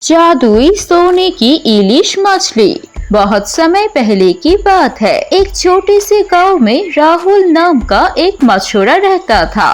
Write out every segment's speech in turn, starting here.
जादुई सोने की इलिश मछली। बहुत समय पहले की बात है। एक छोटे से गांव में राहुल नाम का एक मछुआरा रहता था।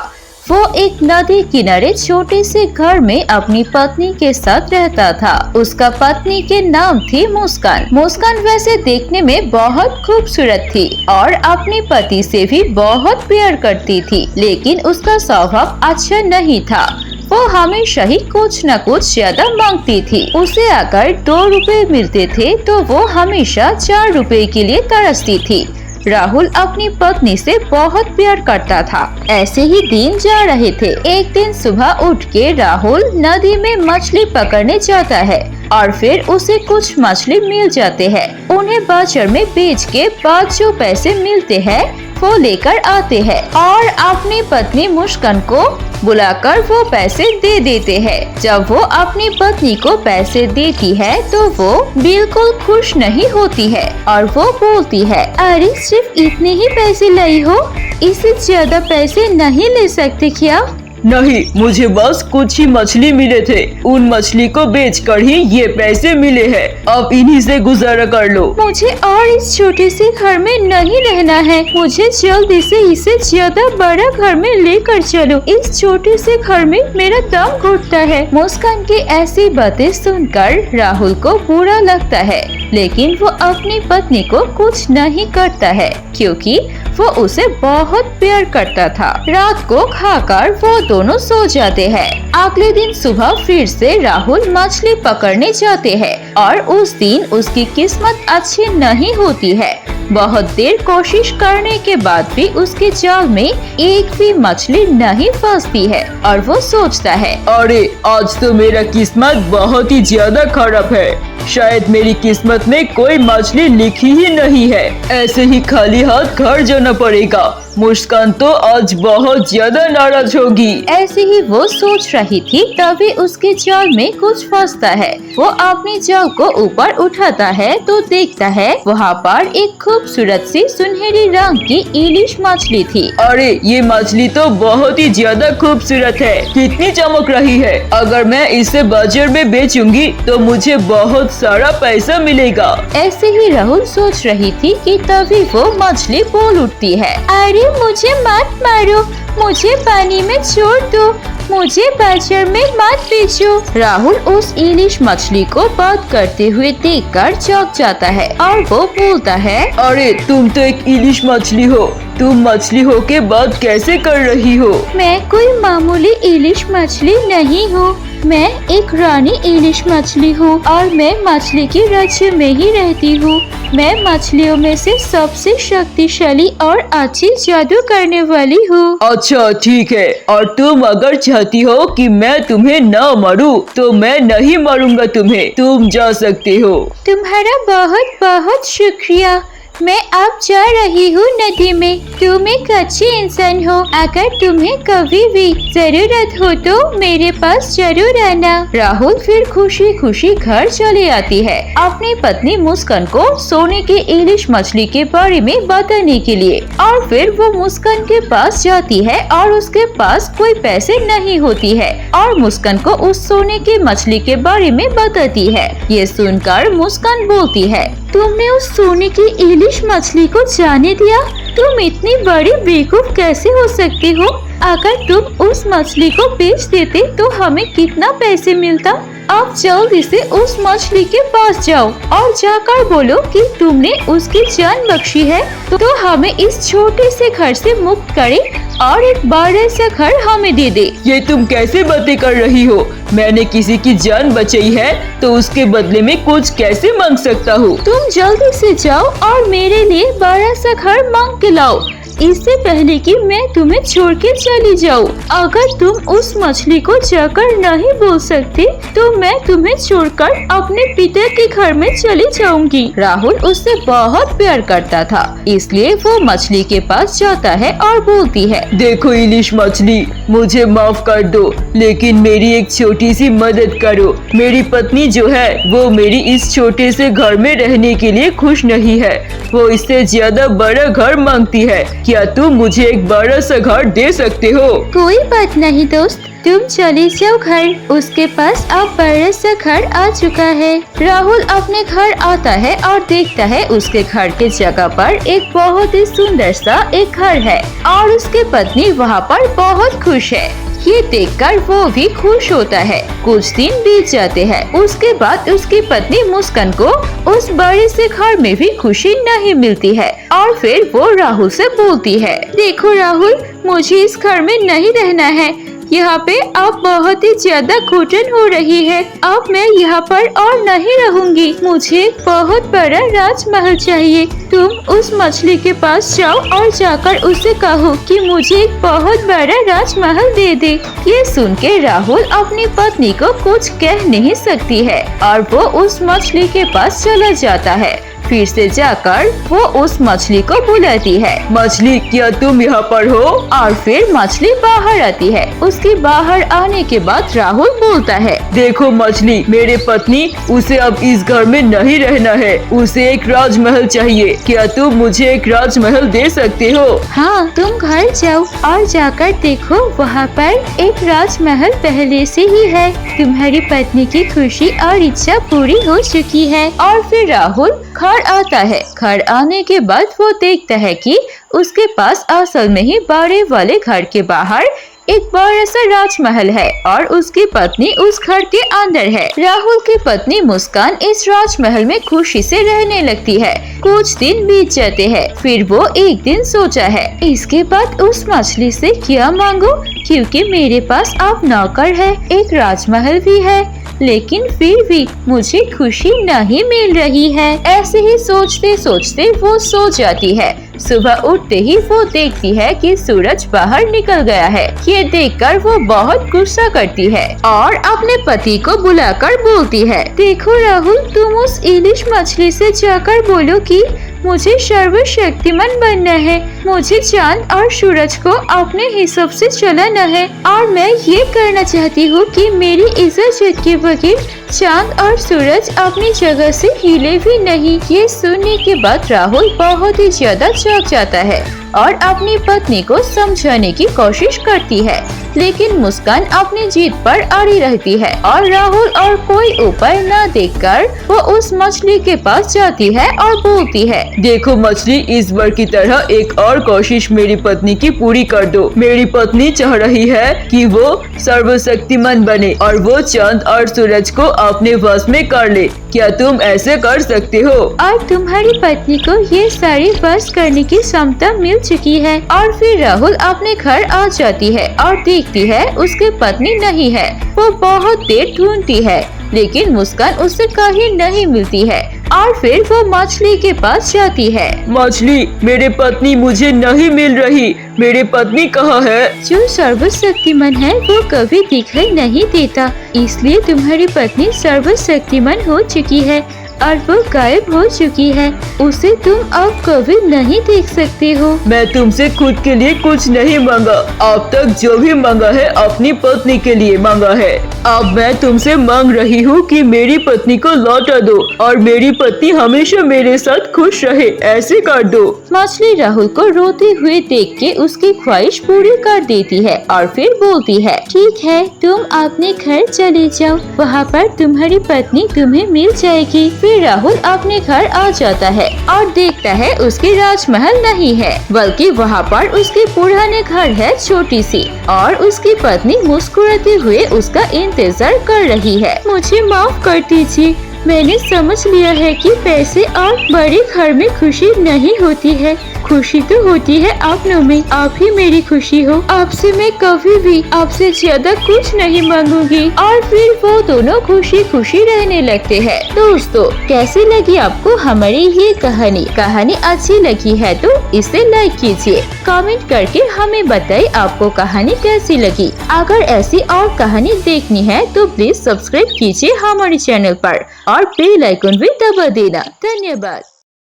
वो एक नदी किनारे छोटे से घर में अपनी पत्नी के साथ रहता था। उसका पत्नी के नाम थी मुस्कान। मुस्कान वैसे देखने में बहुत खूबसूरत थी और अपने पति से भी बहुत प्यार करती थी, लेकिन उसका स्वभाव अच्छा नहीं था। वो हमेशा ही कुछ न कुछ ज्यादा मांगती थी। उसे अगर 2 रुपए मिलते थे तो वो हमेशा 4 रुपए के लिए तरसती थी। राहुल अपनी पत्नी से बहुत प्यार करता था। ऐसे ही दिन जा रहे थे। एक दिन सुबह उठ के राहुल नदी में मछली पकड़ने जाता है और फिर उसे कुछ मछली मिल जाते हैं। उन्हें बाजार में बेच के बाद जो पैसे मिलते हैं वो लेकर आते हैं और अपनी पत्नी मुस्कान को बुलाकर वो पैसे दे देते हैं। जब वो अपनी पत्नी को पैसे देती है तो वो बिल्कुल खुश नहीं होती है और वो बोलती है, अरे सिर्फ इतने ही पैसे लाई हो, इससे ज्यादा पैसे नहीं ले सकते क्या? नहीं, मुझे बस कुछ ही मछली मिले थे। उन मछली को बेचकर ही ये पैसे मिले हैं। अब इन्हीं से गुजारा कर लो। मुझे और इस छोटे से घर में नहीं रहना है। मुझे जल्दी से इसे ज्यादा बड़ा घर में लेकर चलो। इस छोटे से घर में मेरा दम घुटता है। मुस्कान की ऐसी बातें सुनकर राहुल को बुरा लगता है, लेकिन वो अपनी पत्नी को कुछ नहीं करता है क्योंकि वो उसे बहुत प्यार करता था। रात को खाकर वो दोनों सो जाते हैं। अगले दिन सुबह फिर से राहुल मछली पकड़ने जाते हैं और उस दिन उसकी किस्मत अच्छी नहीं होती है। बहुत देर कोशिश करने के बाद भी उसके जाल में एक भी मछली नहीं फंसती है और वो सोचता है, अरे आज तो मेरा किस्मत बहुत ही ज्यादा खराब है। शायद मेरी किस्मत में कोई मछली लिखी ही नहीं है। ऐसे ही खाली हाथ घर जाना पड़ेगा। मुस्कान तो आज बहुत ज्यादा नाराज होगी। ऐसे ही वो सोच रही थी, तभी उसके जाल में कुछ फंसता है। वो अपने जाल को ऊपर उठाता है तो देखता है वहाँ पर एक खूबसूरत सी सुनहरी रंग की इलिश मछली थी। अरे ये मछली तो बहुत ही ज्यादा खूबसूरत है। कितनी चमक रही है। अगर मैं इसे बाजार में बेचूंगी तो मुझे बहुत सारा पैसा मिलेगा। ऐसे ही राहुल सोच रही थी कि तभी वो मछली बोल उठती है, अरे मुझे मत मारो, मुझे पानी में छोड़ दो, मुझे बाजार में मत बेचो। राहुल उस इलिश मछली को बात करते हुए देखकर चौंक जाता है और वो बोलता है, अरे तुम तो एक इलिश मछली हो। तुम मछली हो के बात कैसे कर रही हो? मैं कोई मामूली इलिश मछली नहीं हूँ। मैं एक रानी इलिश मछली हूँ और मैं मछली की राज्य में ही रहती हूँ। मैं मछलियों में से सबसे शक्तिशाली और अच्छी जादू करने वाली हूँ। अच्छा ठीक है, और तुम अगर चाहती हो कि मैं तुम्हें न मारूं तो मैं नहीं मारूंगा तुम्हें। तुम जा सकते हो। तुम्हारा बहुत बहुत शुक्रिया। मैं अब जा रही हूँ नदी में। तुम एक अच्छे इंसान हो। अगर तुम्हें कभी भी जरूरत हो तो मेरे पास जरूर आना। राहुल फिर खुशी खुशी घर चली आती है अपनी पत्नी मुस्कान को सोने के इलिश मछली के बारे में बताने के लिए। और फिर वो मुस्कान के पास जाती है और उसके पास कोई पैसे नहीं होती है और मुस्कान को उस सोने की मछली के बारे में बताती है। ये सुनकर मुस्कान बोलती है, तुमने उस सोने की इलिश मछली को जाने दिया? तुम इतनी बड़ी बेवकूफ कैसे हो सकते हो? अगर तुम उस मछली को बेच देते तो हमें कितना पैसे मिलता? अब जल्दी से उस मछली के पास जाओ और जाकर बोलो कि तुमने उसकी जान बख्शी है तो हमें इस छोटे से घर से मुक्त करे और एक बड़ा सा घर हमें दे दे। ये तुम कैसे बातें कर रही हो? मैंने किसी की जान बचाई है तो उसके बदले में कुछ कैसे मांग सकता हूँ? तुम जल्दी से जाओ और मेरे लिए बड़ा सा घर मांग के लाओ, इससे पहले कि मैं तुम्हें छोड़ के चली जाऊँ। अगर तुम उस मछली को जाकर नहीं बोल सकते तो मैं तुम्हें छोड़कर अपने पिता के घर में चली जाऊंगी। राहुल उससे बहुत प्यार करता था, इसलिए वो मछली के पास जाता है और बोलती है, देखो इलिश मछली, मुझे माफ कर दो, लेकिन मेरी एक छोटी सी मदद करो। मेरी पत्नी जो है वो मेरी इस छोटे से घर में रहने के लिए खुश नहीं है। वो इससे ज्यादा बड़ा घर मांगती है। क्या तुम मुझे एक बड़ा सा घर दे सकते हो? कोई बात नहीं दोस्त, तुम चले जाओ घर। उसके पास अब बड़ा सा घर आ चुका है। राहुल अपने घर आता है और देखता है उसके घर के जगह पर एक बहुत ही सुंदर सा एक घर है और उसकी पत्नी वहाँ पर बहुत खुश है। ये देखकर वो भी खुश होता है। कुछ दिन बीत जाते हैं। उसके बाद उसकी पत्नी मुस्कान को उस बड़े से घर में भी खुशी नहीं मिलती है और फिर वो राहुल से बोलती है, देखो राहुल, मुझे इस घर में नहीं रहना है। यहाँ पे अब बहुत ही ज्यादा घुटन हो रही है। अब मैं यहाँ पर और नहीं रहूंगी। मुझे एक बहुत बड़ा राजमहल चाहिए। तुम उस मछली के पास जाओ और जाकर उसे कहो कि मुझे एक बहुत बड़ा राजमहल दे दे। ये सुन के राहुल अपनी पत्नी को कुछ कह नहीं सकती है और वो उस मछली के पास चला जाता है। फिर से जाकर वो उस मछली को बुलाती है, मछली, क्या तुम यहाँ पर हो? और फिर मछली बाहर आती है। उसके बाहर आने के बाद राहुल बोलता है, देखो मछली, मेरे पत्नी, उसे अब इस घर में नहीं रहना है। उसे एक राजमहल चाहिए। क्या तुम मुझे एक राजमहल दे सकते हो? हाँ, तुम घर जाओ और जाकर देखो, वहाँ पर एक राजमहल पहले से ही है। तुम्हारी पत्नी की खुशी और इच्छा पूरी हो चुकी है। और फिर राहुल घर आता है। घर आने के बाद वो देखता है कि उसके पास असल में ही बड़े वाले घर के बाहर एक बड़ा सा राजमहल है और उसकी पत्नी उस घर के अंदर है। राहुल की पत्नी मुस्कान इस राजमहल में खुशी से रहने लगती है। कुछ दिन बीत जाते हैं। फिर वो एक दिन सोचा है, इसके बाद उस मछली से क्या मांगू, क्योंकि मेरे पास अब नौकर है, एक राजमहल भी है, लेकिन फिर भी मुझे खुशी नहीं मिल रही है। ऐसे ही सोचते सोचते वो सो जाती है। सुबह उठते ही वो देखती है कि सूरज बाहर निकल गया है। ये देखकर वो बहुत गुस्सा करती है और अपने पति को बुलाकर बोलती है, देखो राहुल, तुम उस इलिश मछली से जाकर बोलो कि मुझे सर्वशक्तिमान बनना है। मुझे चांद और सूरज को अपने हिसाब से चलाना है और मैं ये करना चाहती हूँ कि मेरी इजाजत के बगैर चांद और सूरज अपनी जगह से हिले भी नहीं। ये सुनने के बाद राहुल बहुत ही ज्यादा चौंक जाता है और अपनी पत्नी को समझाने की कोशिश करती है, लेकिन मुस्कान अपनी जीत पर अड़ी रहती है और राहुल और कोई उपाय न देखकर वो उस मछली के पास जाती है और बोलती है, देखो मछली, इस बार की तरह एक और कोशिश मेरी पत्नी की पूरी कर दो। मेरी पत्नी चाह रही है कि वो सर्वशक्तिमान बने और वो चांद और सूरज को अपने वश में कर ले। क्या तुम ऐसे कर सकते हो? और तुम्हारी पत्नी को ये सारी बस करने की क्षमता मिल चुकी है। और फिर राहुल अपने घर आ जाती है और देखती है उसकी पत्नी नहीं है। वो बहुत देर ढूंढती है, लेकिन मुस्कान उससे कहीं नहीं मिलती है और फिर वो मछली के पास जाती है। मछली, मेरे पत्नी मुझे नहीं मिल रही। मेरी पत्नी कहाँ है? जो सर्वशक्तिमान है वो कभी दिखाई नहीं देता, इसलिए तुम्हारी पत्नी सर्वशक्तिमान हो चुकी है और वो गायब हो चुकी है। उसे तुम अब कभी नहीं देख सकते हो। मैं तुमसे खुद के लिए कुछ नहीं मांगा। अब तक जो भी मांगा है अपनी पत्नी के लिए मांगा है। अब मैं तुमसे मांग रही हूँ कि मेरी पत्नी को लौटा दो और मेरी पत्नी हमेशा मेरे साथ खुश रहे। ऐसे कर दो। मछली राहुल को रोते हुए देख के उसकी ख्वाहिश पूरी कर देती है और फिर बोलती है, ठीक है, तुम अपने घर चले जाओ, वहाँ पर तुम्हारी पत्नी तुम्हें मिल जाएगी। फिर राहुल अपने घर आ जाता है और देखता है उसके राजमहल नहीं है, बल्कि वहाँ पर उसके पुराने घर है, छोटी सी, और उसकी पत्नी मुस्कुराते हुए उसका इंतजार कर रही है। मुझे माफ कर दीजिए, मैंने समझ लिया है कि पैसे और बड़े घर में खुशी नहीं होती है। खुशी तो होती है अपनों में। आप ही मेरी खुशी हो। आपसे मैं कभी भी आपसे ज्यादा कुछ नहीं मांगूंगी। और फिर वो दोनों खुशी खुशी रहने लगते हैं। दोस्तों, कैसी लगी आपको हमारी ये कहानी अच्छी लगी है तो इसे लाइक कीजिए, कमेंट करके हमें बताइए आपको कहानी कैसी लगी। अगर ऐसी और कहानी देखनी है तो प्लीज सब्सक्राइब कीजिए हमारे चैनल पर और बेल आइकन भी दबा देना। धन्यवाद।